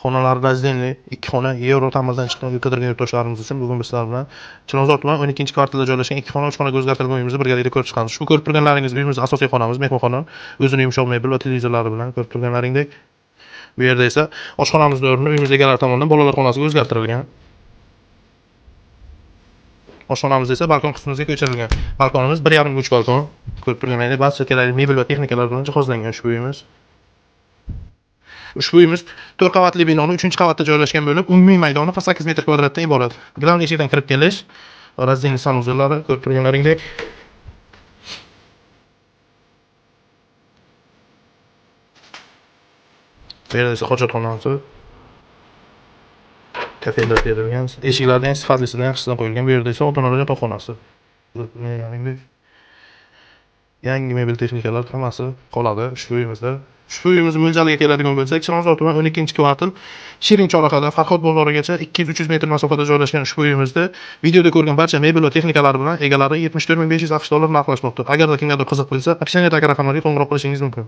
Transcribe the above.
Xonalar razdельный, 2 xona Yevrotamizdan chiqqan qidirgan yurtdoshlarimiz uchun bugun biz sizlar bilan Chilonzor tuman 12-kvartalda joylashgan 2 xona 3 xonaga o'zgartirgan uyimizni birgalikda ko'rib chiqamiz. Ushbu ko'rib turganlaringiz uyimizning asosiy xonamiz, mehmonxona, o'zining yumshoq mebel va televizorlari bilan ko'rib turganlaringdek. Bu yerda esa oshxonamiz o'rni uyimiz egalari tomonidan bolalar xonasiga o'zgartirilgan. Oshxonamiz esa balkon qismimizga ko'chirilgan. Balkonimiz 1,5 uch balkon. Ko'rib turganlaringdek barcha kerakli mebel va texnikalar bilan jihozlangan ushbu uyimiz. Ushbu uyimiz 4 qavatli binoning 3-qavatda joylashgan bo'lib, umumiy maydoni 8 metr kvadratdan iborat. Ground eshikdan kirib kelish, razdельный sanuzellari ko'rib turganlaringdek. Bu yerda esa hojatxonasi. Kafelar berilgan. Eshiklardan ham sifatlisidan yaxshisidan qo'yilgan. Bu yerda esa ota-onalar yotoqxonasi. Yangi mebel texnikalar hammasi qoladi ushbu uyimizda. Ushbu uyimizni mo'ljaliga keladigan bo'lsak, Chilonzor tuman 12-kvartal Shirin chorrahada Farhod bozorigacha 200-300 metr masofada joylashgan ushbu uyimizda videoda ko'rgan barcha mebel va texnikalar bilan egalari $74,560 narxlashmoqda. Agarda kimgadir qiziq bo'lsa, opsioniyadagi raqamlarga qo'ng'iroq qilishingiz mumkin.